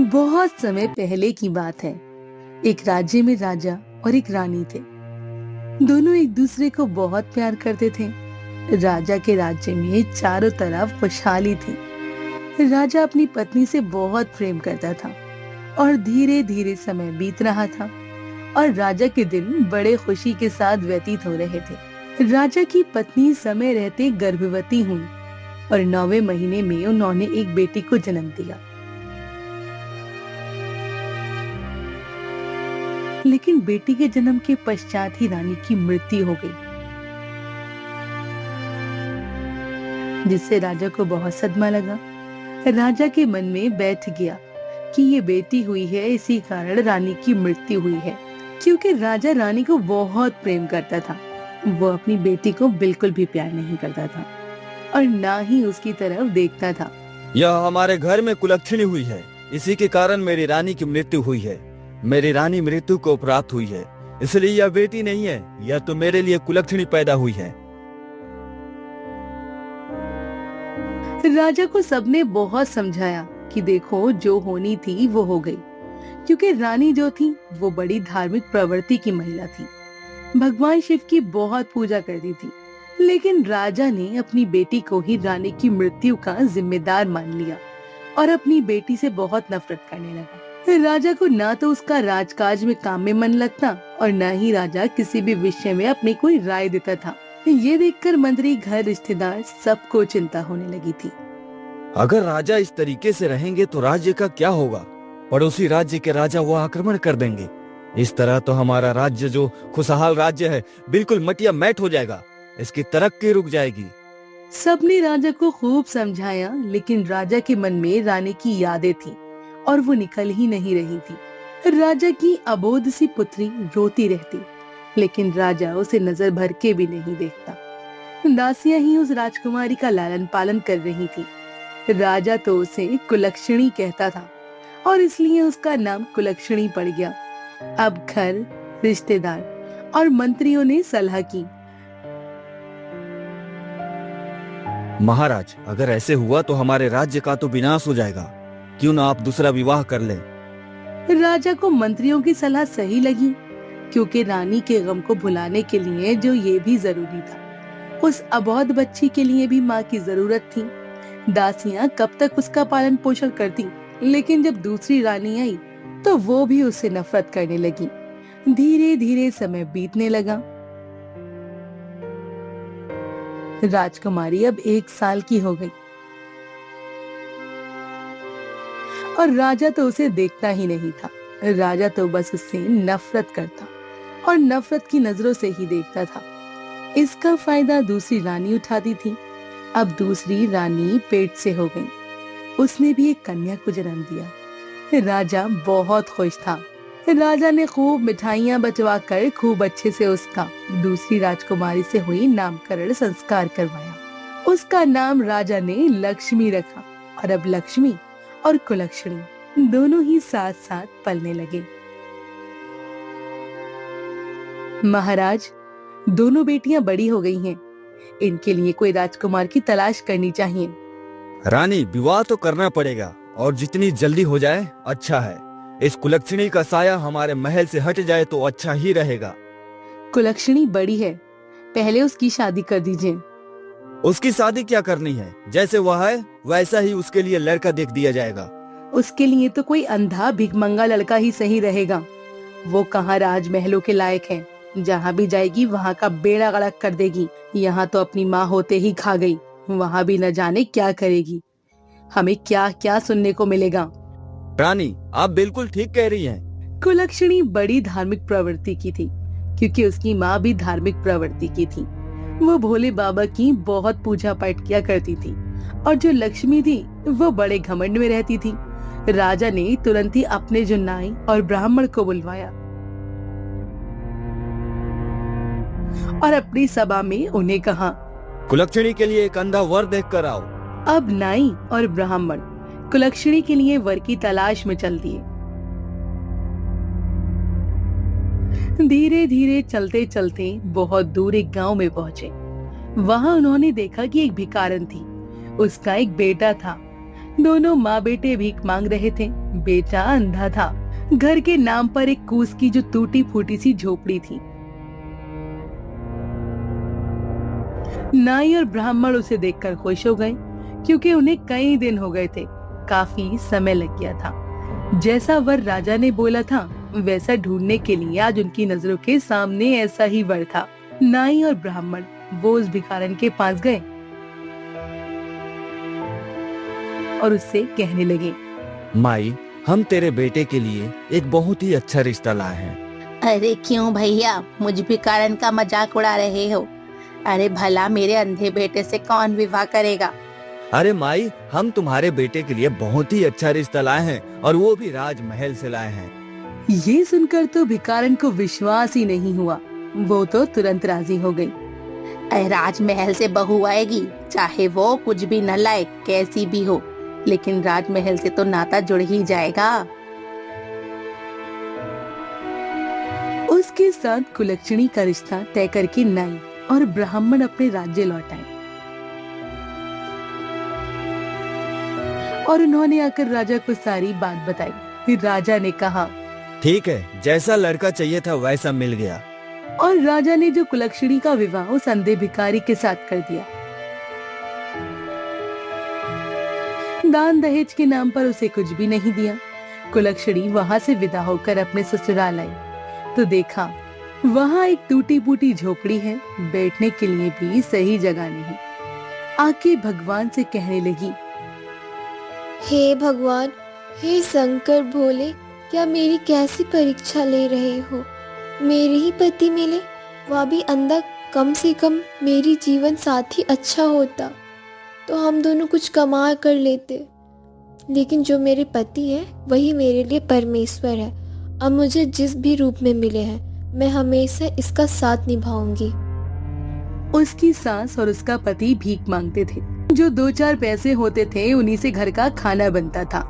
बहुत समय पहले की बात है। एक राज्य में राजा और एक रानी थे। दोनों एक दूसरे को बहुत प्यार करते थे। राजा के राज्य में चारों तरफ खुशहाली थी। राजा अपनी पत्नी से बहुत प्रेम करता था और धीरे धीरे समय बीत रहा था और राजा के दिन बड़े खुशी के साथ व्यतीत हो रहे थे। राजा की पत्नी समय रहते गर्भवती हुई और 9वें महीने में उन्होंने एक बेटी को जन्म दिया। लेकिन बेटी के जन्म के पश्चात ही रानी की मृत्यु हो गई, जिससे राजा को बहुत सदमा लगा। राजा के मन में बैठ गया कि ये बेटी हुई है, इसी कारण रानी की मृत्यु हुई है। क्योंकि राजा रानी को बहुत प्रेम करता था, वो अपनी बेटी को बिल्कुल भी प्यार नहीं करता था और ना ही उसकी तरफ देखता था। यह हमारे घर में कुलक्षणी हुई है, इसी के कारण मेरी रानी की मृत्यु हुई है। मेरी रानी मृत्यु को प्राप्त हुई है, इसलिए यह बेटी नहीं है, यह तो मेरे लिए कुलक्षणी पैदा हुई है। राजा को सबने बहुत समझाया कि देखो, जो होनी थी वो हो गई। क्योंकि रानी जो थी वो बड़ी धार्मिक प्रवृत्ति की महिला थी, भगवान शिव की बहुत पूजा करती थी। लेकिन राजा ने अपनी बेटी को ही रानी की मृत्यु का जिम्मेदार मान लिया और अपनी बेटी से बहुत नफरत करने लगा। राजा को ना तो उसका राजकाज में काम में मन लगता और न ही राजा किसी भी विषय में अपनी कोई राय देता था। ये देखकर मंत्री, घर, रिश्तेदार सबको चिंता होने लगी थी। अगर राजा इस तरीके से रहेंगे तो राज्य का क्या होगा? पड़ोसी राज्य के राजा वो आक्रमण कर देंगे। इस तरह तो हमारा राज्य, जो खुशहाल राज्य है, बिल्कुल मटिया मैट हो जाएगा, इसकी तरक्की रुक जाएगी। सबने राजा को खूब समझाया, लेकिन राजा के मन में रानी की यादें थी और वो निकल ही नहीं रही थी। राजा की अबोध सी पुत्री रोती रहती, लेकिन राजा उसे नजर भर के भी नहीं देखता। दासियां ही उस राजकुमारी का लालन पालन कर रही थी। राजा तो उसे कुलक्षणी कहता था और इसलिए उसका नाम कुलक्षणी पड़ गया। अब घर, रिश्तेदार और मंत्रियों ने सलाह की, महाराज, अगर ऐसे हुआ तो हमारे राज्य का तो विनाश हो जाएगा। क्यों ना आप दूसरा विवाह कर लें? राजा को मंत्रियों की सलाह सही लगी, क्योंकि रानी के गम को भुलाने के लिए जो ये भी जरूरी था, उस अबोध बच्ची के लिए भी माँ की जरूरत थी। दासियां कब तक उसका पालन पोषण करती, लेकिन जब दूसरी रानी आई तो वो भी उससे नफरत करने लगी। धीरे धीरे समय बीतने लगा। राजकुमारी अब 1 साल की हो गई और राजा तो उसे देखता ही नहीं था। राजा तो बस उससे नफरत करता और नफरत की नजरों से ही देखता था। इसका फायदा दूसरी रानी उठाती थी। अब दूसरी रानी पेट से हो गई, उसने भी एक कन्या को जन्म दिया। राजा बहुत खुश था। राजा ने खूब मिठाइयां बंटवा कर खूब अच्छे से उसका दूसरी राजकुमारी से हुई नामकरण संस्कार करवाया। उसका नाम राजा ने लक्ष्मी रखा और अब लक्ष्मी और कुलक्षणी दोनों ही साथ साथ पलने लगे। महाराज, दोनों बेटियां बड़ी हो गई हैं, इनके लिए कोई राजकुमार की तलाश करनी चाहिए। रानी, विवाह तो करना पड़ेगा और जितनी जल्दी हो जाए अच्छा है। इस कुलक्षणी का साया हमारे महल से हट जाए तो अच्छा ही रहेगा। कुलक्षणी बड़ी है, पहले उसकी शादी कर दीजिए। उसकी शादी क्या करनी है? जैसे वह है वैसा ही उसके लिए लड़का देख दिया जाएगा। उसके लिए तो कोई अंधा भिखमंगा लड़का ही सही रहेगा। वो कहाँ राजमहलों के लायक है, जहाँ भी जाएगी वहाँ का बेड़ा गड़क कर देगी। यहाँ तो अपनी माँ होते ही खा गई, वहाँ भी न जाने क्या करेगी। हमें क्या क्या सुनने को मिलेगा। रानी, आप बिल्कुल ठीक कह रही हैं। कुलक्षणी बड़ी धार्मिक प्रवृत्ति की थी, क्योंकि उसकी माँ भी धार्मिक प्रवृत्ति की थी। वो भोले बाबा की बहुत पूजा पाठ किया करती थी और जो लक्ष्मी थी वो बड़े घमंड में रहती थी। राजा ने तुरंत ही अपने जो नाई और ब्राह्मण को बुलवाया और अपनी सभा में उन्हें कहा, कुलक्षणी के लिए एक अंधा वर देख कर आओ। अब नाई और ब्राह्मण कुलक्षणी के लिए वर की तलाश में चल दिए। धीरे धीरे चलते चलते बहुत दूर एक गांव में पहुंचे। वहां उन्होंने देखा कि एक भिखारन थी, उसका एक बेटा था। दोनों माँ बेटे भीख मांग रहे थे। बेटा अंधा था। घर के नाम पर एक कूस की जो टूटी फूटी सी झोपड़ी थी। नाई और ब्राह्मण उसे देखकर खुश हो गए, क्योंकि उन्हें कई दिन हो गए थे, काफी समय लग गया था। जैसा वर राजा ने बोला था वैसा ढूंढने के लिए आज उनकी नजरों के सामने ऐसा ही वर था। नाई और ब्राह्मण वो उस भिखारन के पास गए और उससे कहने लगे, माई, हम तेरे बेटे के लिए एक बहुत ही अच्छा रिश्ता लाए हैं। अरे क्यों भैया, मुझ भिखारन का मजाक उड़ा रहे हो? अरे भला मेरे अंधे बेटे से कौन विवाह करेगा? अरे माई, हम तुम्हारे बेटे के लिए बहुत ही अच्छा रिश्ता लाए हैं, और वो भी राजमहल से लाए हैं। ये सुनकर तो भिखारन को विश्वास ही नहीं हुआ। वो तो तुरंत राजी हो गई। अरे राजमहल से बहू आएगी, चाहे वो कुछ भी न लाए, कैसी भी हो, लेकिन राजमहल से तो नाता जुड़ ही जाएगा। उसके साथ कुलक्षणी का रिश्ता तय करके नाई और ब्राह्मण अपने राज्य लौट आए और उन्होंने आकर राजा को सारी बात बताई। फिर राजा ने कहा, ठीक है, जैसा लड़का चाहिए था वैसा मिल गया। और राजा ने जो कुलक्षणी का विवाह उस अंधे भिखारी के साथ कर दिया। दान दहेज के नाम पर उसे कुछ भी नहीं दिया। कुलक्षणी वहां से विदा होकर अपने ससुराल आई तो देखा वहां एक टूटी फूटी झोपड़ी है, बैठने के लिए भी सही जगह नहीं। आके भगवान से कहने लगी, हे भगवान, हे शंकर भोले, क्या मेरी कैसी परीक्षा ले रहे हो? मेरे ही पति मिले, वह भी अंधा। कम से कम मेरी जीवन साथी अच्छा होता तो हम दोनों कुछ कमा कर लेते, लेकिन जो मेरे पति है वही मेरे लिए परमेश्वर है। अब मुझे जिस भी रूप में मिले हैं, मैं हमेशा इसका साथ निभाऊंगी। उसकी सास और उसका पति भीख मांगते थे। जो 2-4 पैसे होते थे उन्हीं से घर का खाना बनता था।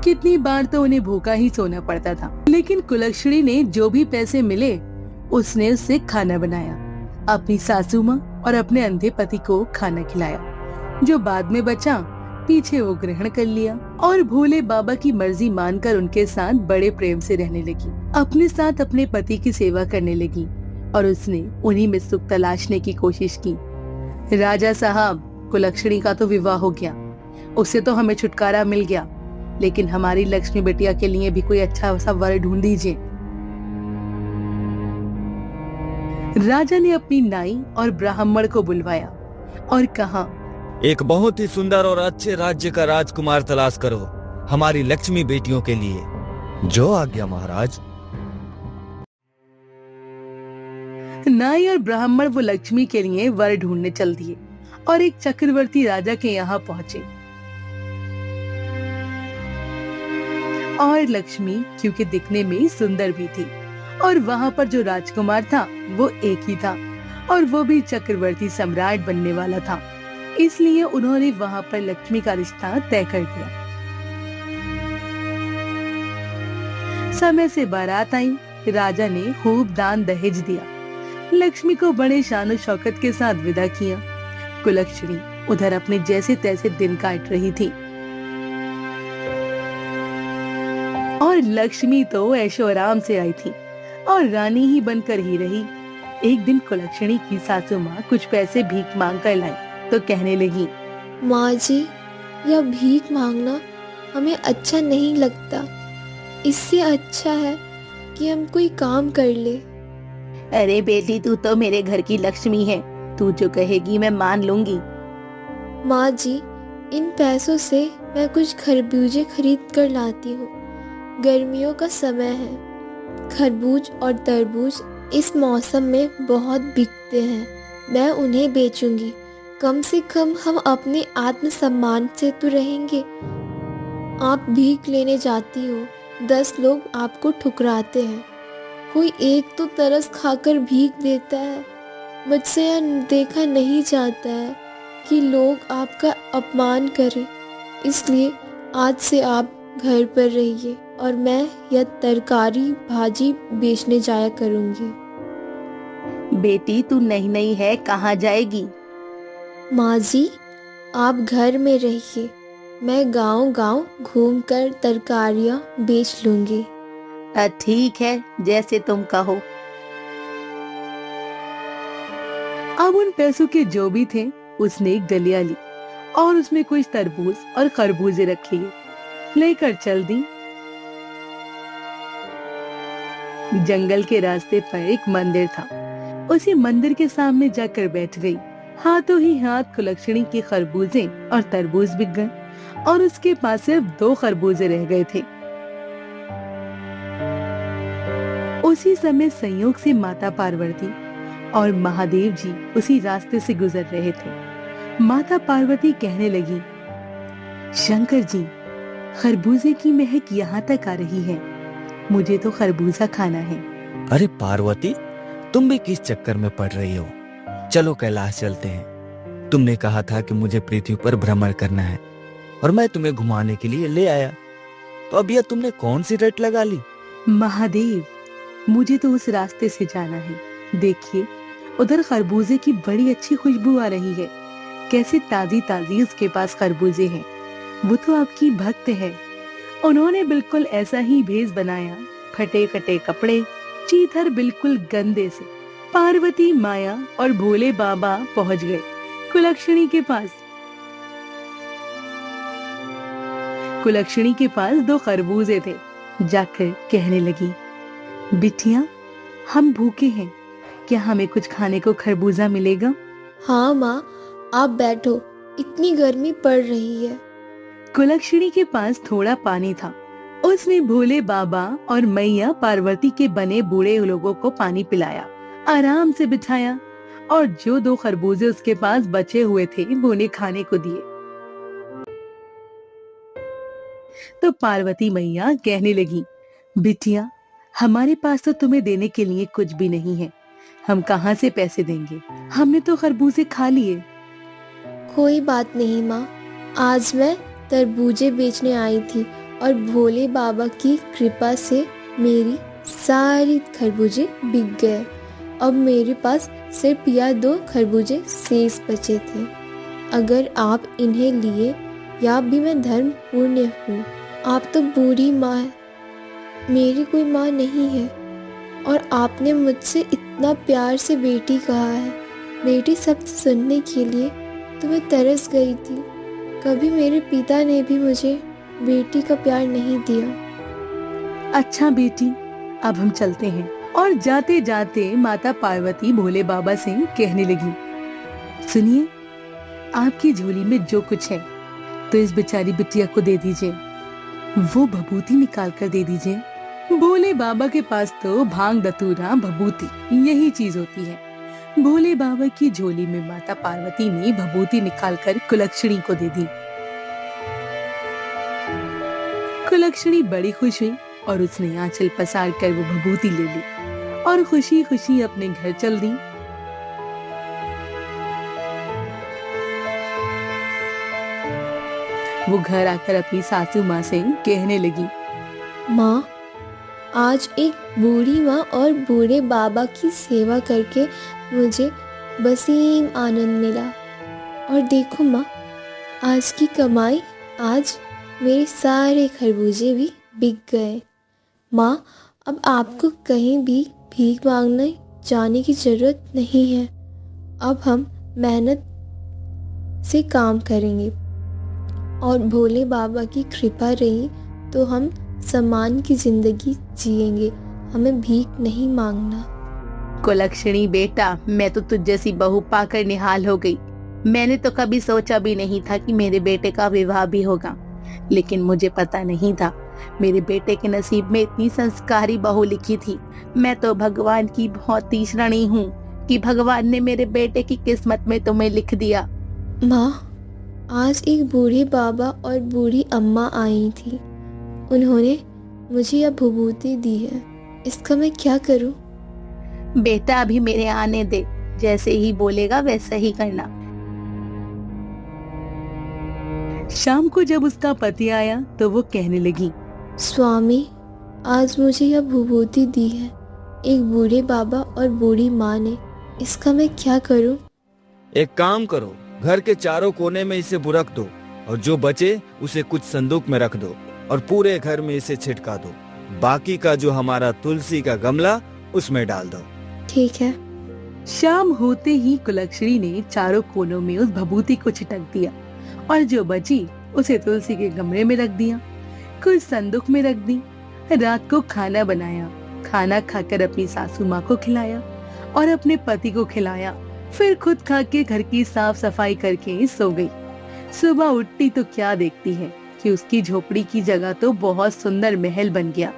कितनी बार तो उन्हें भूखा ही सोना पड़ता था, लेकिन कुलक्षणी ने जो भी पैसे मिले उसने उससे खाना बनाया, अपनी सासू माँ और अपने अंधे पति को खाना खिलाया। जो बाद में बचा पीछे वो ग्रहण कर लिया और भोले बाबा की मर्जी मानकर उनके साथ बड़े प्रेम से रहने लगी। अपने साथ अपने पति की सेवा करने लगी और उसने उन्हीं में सुख तलाशने की कोशिश की। राजा साहब, कुलक्षणी का तो विवाह हो गया, उससे तो हमें छुटकारा मिल गया, लेकिन हमारी लक्ष्मी बिटिया के लिए भी कोई अच्छा सा वर ढूंढ दीजिए। राजा ने अपनी नाई और ब्राह्मण को बुलवाया और कहा, एक बहुत ही सुंदर और अच्छे राज्य का राजकुमार तलाश करो हमारी लक्ष्मी बेटियों के लिए। जो आज्ञा महाराज। नाई और ब्राह्मण वो लक्ष्मी के लिए वर ढूंढने चल दिए और एक चक्रवर्ती राजा के यहाँ पहुँचे। और लक्ष्मी क्योंकि दिखने में सुंदर भी थी और वहाँ पर जो राजकुमार था वो एक ही था और वो भी चक्रवर्ती सम्राट बनने वाला था, इसलिए उन्होंने वहाँ पर लक्ष्मी का रिश्ता तय कर दिया। समय से बारात आई, राजा ने खूब दान दहेज दिया, लक्ष्मी को बड़े शान शौकत के साथ विदा किया। कुलक्षणी उधर अपने जैसे तैसे दिन काट रही थी और लक्ष्मी तो ऐशो आराम से आई थी और रानी ही बनकर ही रही। एक दिन कुलक्षणी की सासू माँ कुछ पैसे भीख मांग कर लाई तो कहने लगी, माँ जी, यह भीख मांगना हमें अच्छा नहीं लगता। इससे अच्छा है कि हम कोई काम कर ले। अरे बेटी, तू तो मेरे घर की लक्ष्मी है, तू जो कहेगी मैं मान लूंगी। माँ जी, इन पैसों से मैं कुछ खरबूजे खरीद कर लाती हूँ। गर्मियों का समय है, खरबूज और तरबूज इस मौसम में बहुत बिकते हैं। मैं उन्हें बेचूंगी, कम से कम हम अपने आत्मसम्मान से तो रहेंगे। आप भीख लेने जाती हो, 10 लोग आपको ठुकराते हैं, कोई एक तो तरस खाकर भीख देता है। मुझसे यह देखा नहीं जाता है कि लोग आपका अपमान करें, इसलिए आज से आप घर पर रहिए और मैं यह तरकारी भाजी बेचने जाया करूंगी। बेटी, तू नहीं नहीं है, कहाँ जाएगी? माँ जी, आप घर में रहिए, मैं गांव-गांव घूमकर तरकारियां बेच लूंगी। ठीक है, जैसे तुम कहो। अब उन पैसों के जो भी थे उसने एक डलिया ली और उसमें कुछ तरबूज और खरबूजे रख लिए, लेकर चल दी। जंगल के रास्ते पर एक मंदिर था। उसी मंदिर के सामने जाकर बैठ गई। हाथों ही हाथ कुलक्षणी के खरबूजे और तरबूज बिक गए और उसके पास सिर्फ 2 खरबूजे रह गए थे। उसी समय संयोग से माता पार्वती और महादेव जी उसी रास्ते से गुजर रहे थे। माता पार्वती कहने लगी, शंकर जी, खरबूजे की महक यहाँ तक आ रही है, मुझे तो खरबूजा खाना है। अरे पार्वती, तुम भी किस चक्कर में पड़ रही हो? चलो कैलाश चलते हैं। तुमने कहा था कि मुझे पृथ्वी पर भ्रमण करना है और मैं तुम्हें घुमाने के लिए ले आया, तो अब यह तुमने कौन सी रट लगा ली? महादेव, मुझे तो उस रास्ते से जाना है। देखिए, उधर खरबूजे की बड़ी अच्छी खुशबू आ रही है। कैसे ताजी ताजी उसके पास खरबूजे हैं। वो तो आपकी भक्त है। उन्होंने बिल्कुल ऐसा ही भेष बनाया, फटे कटे कपड़े, चीथर बिल्कुल गंदे से। पार्वती, माया और भोले बाबा पहुंच गए कुलक्षणी के पास। कुलक्षणी के पास 2 खरबूजे थे। जाकर कहने लगी, बिटिया, हम भूखे हैं, क्या हमें कुछ खाने को खरबूजा मिलेगा? हाँ माँ, आप बैठो, इतनी गर्मी पड़ रही है। कुलक्षणी के पास थोड़ा पानी था। उसने भोले बाबा और मैया पार्वती के बने बूढ़े लोगों को पानी पिलाया, आराम से बिठाया और जो 2 खरबूजे उसके पास बचे हुए थे वो उन्हें खाने को दिए। तो पार्वती मैया कहने लगी, बिटिया, हमारे पास तो तुम्हें देने के लिए कुछ भी नहीं है, हम कहाँ से पैसे देंगे? हमने तो खरबूजे खा लिए। कोई बात नहीं माँ, आज मैं तरबूजे बेचने आई थी और भोले बाबा की कृपा से मेरी सारी खरबूजे बिक गए। अब मेरे पास सिर्फ या 2 खरबूजे शेष बचे थे। अगर आप इन्हें लिए या भी मैं धर्म पूर्ण हूँ। आप तो बूढ़ी माँ है, मेरी कोई माँ नहीं है और आपने मुझसे इतना प्यार से बेटी कहा है। बेटी शब्द सुनने के लिए तो मैं तरस गई थी। कभी मेरे पिता ने भी मुझे बेटी का प्यार नहीं दिया। अच्छा बेटी, अब हम चलते हैं। और जाते जाते माता पार्वती भोले बाबा से कहने लगी, सुनिए, आपकी झोली में जो कुछ है तो इस बेचारी बिटिया को दे दीजिए, वो भभूति निकाल कर दे दीजिए। भोले बाबा के पास तो भांग, धतूरा, भभूति यही चीज होती है। भोले बाबा की झोली में माता पार्वती ने भभूति निकालकर कुलक्षणी को दे दी। कुलक्षणी बड़ी खुश हुई और उसने आंचल पसार कर वो भभूति ले ली और खुशी खुशी अपने घर चल दी। वो घर आकर अपनी सासू माँ से कहने लगी, माँ, आज एक बूढ़ी माँ और बूढ़े बाबा की सेवा करके मुझे बसीम आनंद मिला। और देखो माँ, आज की कमाई, आज मेरे सारे खरबूजे भी बिक गए। माँ, अब आपको कहीं भी भीख मांगने जाने की ज़रूरत नहीं है। अब हम मेहनत से काम करेंगे और भोले बाबा की कृपा रही तो हम सम्मान की जिंदगी जिएंगे। हमें भीख नहीं मांगना। कुलक्षणी बेटा, मैं तो तुझ जैसी बहू पाकर निहाल हो गई। मैंने तो कभी सोचा भी नहीं था कि मेरे बेटे का विवाह भी होगा, लेकिन मुझे पता नहीं था मेरे बेटे के नसीब में इतनी संस्कारी बहू लिखी थी। मैं तो भगवान की बहुत तीसरणी हूँ कि भगवान ने मेरे बेटे की किस्मत में तुम्हें लिख दिया। माँ, आज एक बूढ़े बाबा और बूढ़ी अम्मा आई थी। उन्होंने मुझे यह भभूति दी है, इसका मैं क्या करूँ? बेटा, अभी मेरे आने दे, जैसे ही बोलेगा वैसा ही करना। शाम को जब उसका पति आया तो वो कहने लगी, स्वामी, आज मुझे यह भभूति दी है एक बूढ़े बाबा और बूढ़ी माँ ने, इसका मैं क्या करूं? एक काम करो, घर के चारों कोने में इसे बुरक दो और जो बचे उसे कुछ संदूक में रख दो और पूरे घर में इसे छिटका दो। बाकी का जो हमारा तुलसी का गमला उसमें डाल दो। ठीक है। शाम होते ही कुलक्षणी ने चारों कोनों में उस भभूति को छिटक दिया और जो बची उसे तुलसी के गमले में रख दिया, कुछ संदूक में रख दी। रात को खाना बनाया, खाना खाकर अपनी सासू माँ को खिलाया और अपने पति को खिलाया, फिर खुद खा के घर की साफ सफाई करके सो गई। सुबह उठती तो क्या देखती है कि उसकी झोपड़ी की जगह तो बहुत सुंदर महल बन गया।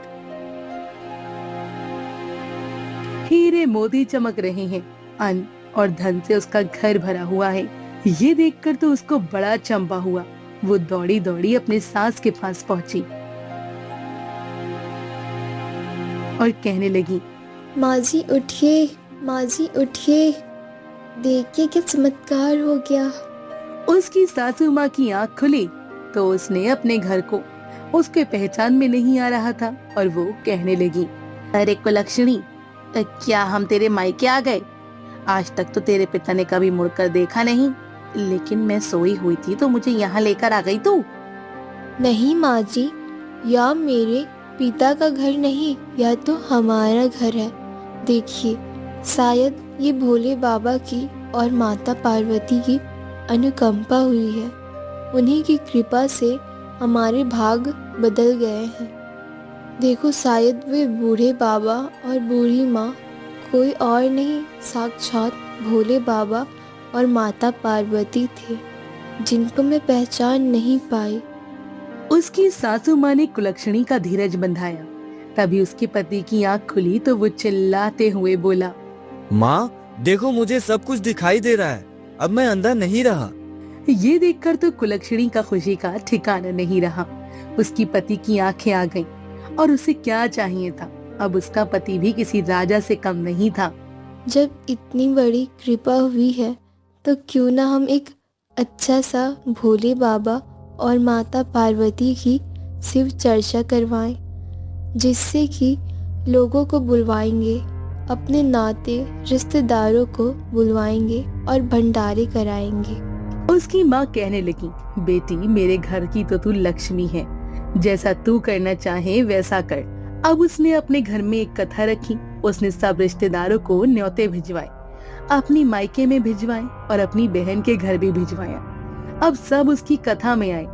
हीरे मोती चमक रहे हैं, अन्न और धन से उसका घर भरा हुआ है। ये देखकर तो उसको बड़ा चंपा हुआ। वो दौड़ी दौड़ी अपने सास के पास पहुंची और कहने लगी, माँ जी उठिए, माँ जी उठिए, देखिए क्या चमत्कार हो गया। उसकी सासू माँ की आंख खुली तो उसने अपने घर को उसके पहचान में नहीं आ रहा था और वो कहने लगी, अरे कुलक्षणी, क्या हम तेरे मायके आ गए? आज तक तो तेरे पिता ने कभी मुड़कर देखा नहीं, लेकिन मैं सोई हुई थी तो मुझे यहाँ लेकर आ गई तू। नहीं माँ जी, यह मेरे पिता का घर नहीं, यह तो हमारा घर है। देखिए, शायद ये भोले बाबा की और माता पार्वती की अनुकंपा हुई है। उन्हीं की कृपा से हमारे भाग बदल गए हैं। देखो, शायद वे बूढ़े बाबा और बूढ़ी माँ कोई और नहीं, साक्षात भोले बाबा और माता पार्वती थे, जिनको मैं पहचान नहीं पाई। उसकी सासू माँ ने कुलक्षणी का धीरज बंधाया। तभी उसके पति की आंख खुली तो वो चिल्लाते हुए बोला, माँ देखो, मुझे सब कुछ दिखाई दे रहा है, अब मैं अंदर नहीं रहा। ये देखकर तो कुलक्षणी का खुशी का ठिकाना नहीं रहा। उसकी पति की आंखें आ गईं और उसे क्या चाहिए था। अब उसका पति भी किसी राजा से कम नहीं था। जब इतनी बड़ी कृपा हुई है तो क्यों ना हम एक अच्छा सा भोले बाबा और माता पार्वती की शिव चर्चा करवाएं, जिससे कि लोगों को बुलवाएंगे, अपने नाते रिश्तेदारों को बुलवाएंगे और भंडारे कराएंगे। उसकी माँ कहने लगी, बेटी मेरे घर की तो तू लक्ष्मी है, जैसा तू करना चाहे वैसा कर। अब उसने अपने घर में एक कथा रखी। उसने सब रिश्तेदारों को न्योते भिजवाए, अपनी मायके में भिजवाए और अपनी बहन के घर भी भिजवाया। अब सब उसकी कथा में आए,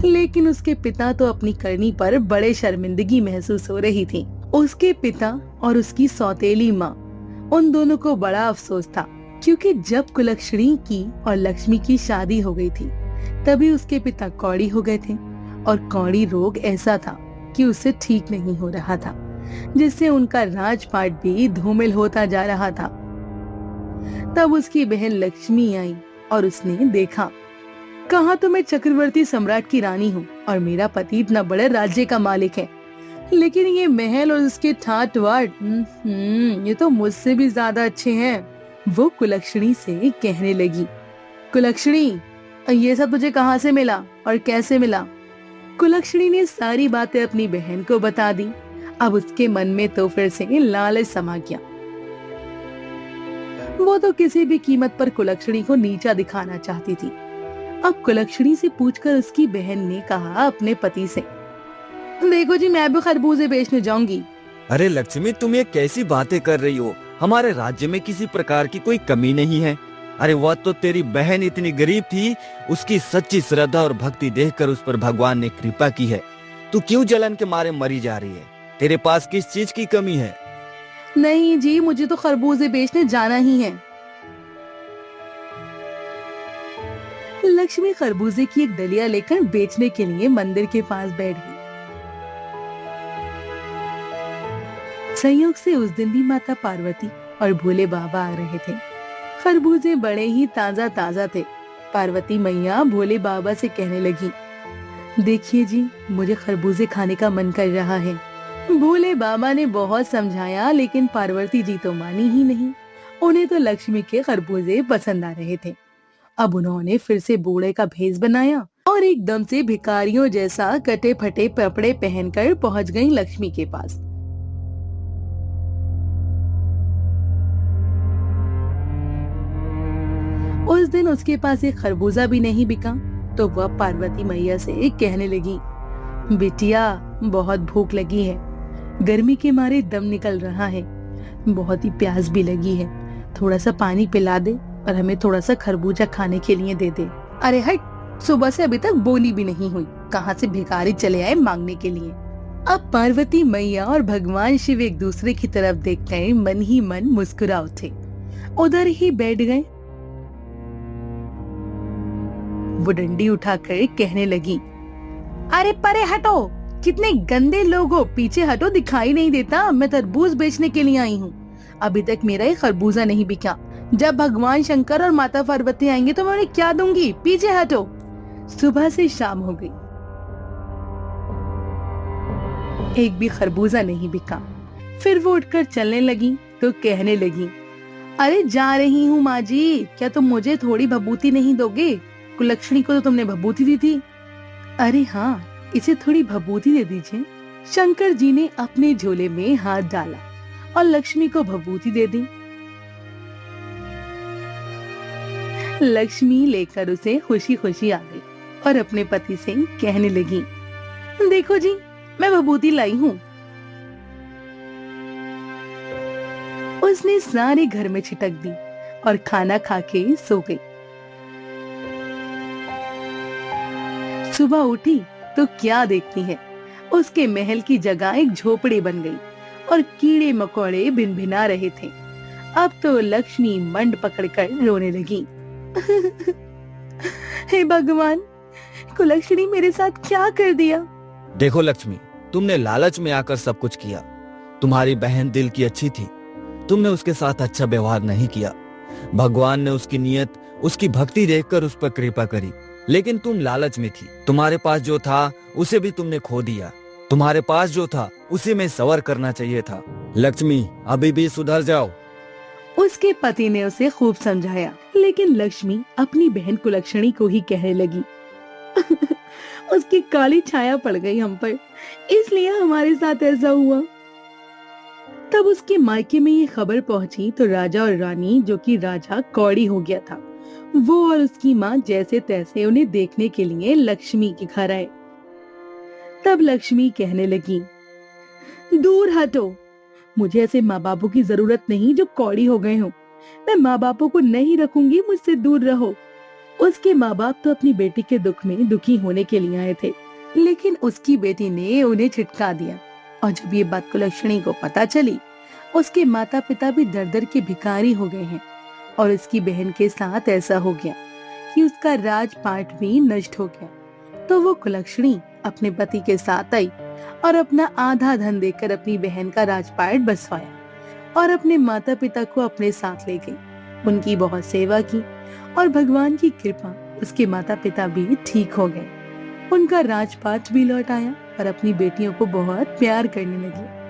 लेकिन उसके पिता तो अपनी करनी पर बड़े शर्मिंदगी महसूस हो रही थी। उसके पिता और उसकी सौतेली माँ, उन दोनों को बड़ा अफसोस था, क्योंकि जब कुलक्षणी की और लक्ष्मी की शादी हो गई थी तभी उसके पिता कौड़ी हो गए थे और कौड़ी रोग ऐसा था कि उससे ठीक नहीं हो रहा था, जिससे उनका राजपाट भी धूमिल होता जा रहा था। तब उसकी बहन लक्ष्मी आई और उसने देखा, कहा तो मैं चक्रवर्ती सम्राट की रानी हूँ और मेरा पति इतना बड़े राज्य का मालिक है, लेकिन ये महल और उसके ठाट वाट ये तो मुझसे भी ज्यादा अच्छे हैं। वो कुलक्षणी से कहने लगी, कुलक्षणी ये सब तुझे कहाँ से मिला और कैसे मिला? कुलक्षणी ने सारी बातें अपनी बहन को बता दी। अब उसके मन में तो फिर से लालच समा गया। वो तो किसी भी कीमत पर कुलक्षणी को नीचा दिखाना चाहती थी। अब कुलक्षणी से पूछकर उसकी बहन ने कहा अपने पति से, देखो जी, मैं भी खरबूजे बेचने जाऊंगी। अरे लक्ष्मी, तुम ये कैसी बातें कर रही हो? हमारे राज्य में किसी प्रकार की कोई कमी नहीं है। अरे वह तो तेरी बहन इतनी गरीब थी, उसकी सच्ची श्रद्धा और भक्ति देखकर उस पर भगवान ने कृपा की है। तू क्यों जलन के मारे मरी जा रही है? तेरे पास किस चीज की कमी है? नहीं जी, मुझे तो खरबूजे बेचने जाना ही है। लक्ष्मी खरबूजे की एक डलिया लेकर बेचने के लिए मंदिर के पास बैठ गई। संयोग से उस दिन भी माता पार्वती और भोले बाबा आ रहे थे। खरबूजे बड़े ही ताजा ताजा थे। पार्वती मैया भोले बाबा से कहने लगी, देखिए जी, मुझे खरबूजे खाने का मन कर रहा है। भोले बाबा ने बहुत समझाया, लेकिन पार्वती जी तो मानी ही नहीं। उन्हें तो लक्ष्मी के खरबूजे पसंद आ रहे थे। अब उन्होंने फिर से बूढ़े का भेष बनाया और एकदम से भिखारियों जैसा कटे फटे कपड़े पहनकर पहुंच गई लक्ष्मी के पास। उस दिन उसके पास एक खरबूजा भी नहीं बिका तो वह पार्वती मैया से कहने लगी, बिटिया बहुत भूख लगी है, गर्मी के मारे दम निकल रहा है, बहुत ही प्यास भी लगी है, थोड़ा सा पानी पिला दे और हमें थोड़ा सा खरबूजा खाने के लिए दे दे। अरे हट, सुबह से अभी तक बोली भी नहीं हुई, कहाँ से भिखारी चले आए मांगने के लिए। अब पार्वती मैया और भगवान शिव एक दूसरे की तरफ देखकर मन ही मन मुस्कुरा उठे, उधर ही बैठ गए। वो डंडी उठाकर कहने लगी, अरे परे हटो, कितने गंदे लोग हो, पीछे हटो, दिखाई नहीं देता, मैं तरबूज बेचने के लिए आई हूँ, अभी तक मेरा ये खरबूजा नहीं बिका, जब भगवान शंकर और माता पार्वती आएंगे तो मैं उन्हें क्या दूंगी, पीछे हटो। सुबह से शाम हो गई, एक भी खरबूजा नहीं बिका। फिर वो उठकर चलने लगी तो कहने लगी, अरे जा रही हूँ माँ जी, क्या तुम मुझे थोड़ी भभूति नहीं दोगे, कुलक्षणी को तो तुमने भभूति दी थी। अरे हाँ, इसे थोड़ी भभूति दे दीजिए। शंकर जी ने अपने झोले में हाथ डाला और लक्ष्मी को भभूति दे दी। लक्ष्मी लेकर उसे खुशी खुशी आ गई और अपने पति से कहने लगी, देखो जी, मैं भभूति लाई हूँ। उसने सारे घर में छिटक दी और खाना खा के सो गई। सुबह उठी तो क्या देखती है, उसके महल की जगह एक झोपड़ी बन गई और कीड़े मकोड़े भिनभिना रहे थे। अब तो लक्ष्मी मंड पकड़कर रोने लगी। हे भगवान, कुलक्षणी मेरे साथ क्या कर दिया। देखो लक्ष्मी, तुमने लालच में आकर सब कुछ किया। तुम्हारी बहन दिल की अच्छी थी, तुमने उसके साथ अच्छा व्यवहार नहीं किया। भगवान ने उसकी नियत, उसकी भक्ति देखकर उस पर कृपा करी, लेकिन तुम लालच में थी। तुम्हारे पास जो था उसे भी तुमने खो दिया। तुम्हारे पास जो था उसी में सवर करना चाहिए था। लक्ष्मी, अभी भी सुधर जाओ। उसके पति ने उसे खूब समझाया, लेकिन लक्ष्मी अपनी बहन कुलक्षणी को ही कहने लगी। उसकी काली छाया पड़ गई हम पर, इसलिए हमारे साथ ऐसा हुआ। तब उसके मायके में ये खबर पहुंची तो राजा और रानी, जो कि राजा कौड़ी हो गया था, वो और उसकी माँ जैसे तैसे उन्हें देखने के लिए लक्ष्मी के घर आए। तब लक्ष्मी कहने लगी, दूर हटो, मुझे ऐसे माँ बापों की जरूरत नहीं जो कौड़ी हो गए हों। मैं माँ बापों को नहीं रखूंगी, मुझसे दूर रहो। उसके माँ बाप तो अपनी बेटी के दुख में दुखी होने के लिए आए थे, लेकिन उसकी बेटी ने उन्हें छिटका दिया। और जब ये बात कुलक्षणी को पता चली, उसके माता पिता भी दर दर के भिखारी हो गए हैं और उसकी बहन के साथ ऐसा हो गया कि उसका राजपाट भी नष्ट हो गया। तो वो कुलक्षणी अपने पति के साथ आई और अपना आधा धन देकर अपनी बहन का राजपाट बसवाया और अपने माता पिता को अपने साथ ले गई। उनकी बहुत सेवा की और भगवान की कृपा, उसके माता पिता भी ठीक हो गए। उनका राजपाट भी लौट आया और अपनी बेटियों को बहुत प्यार करने लगी।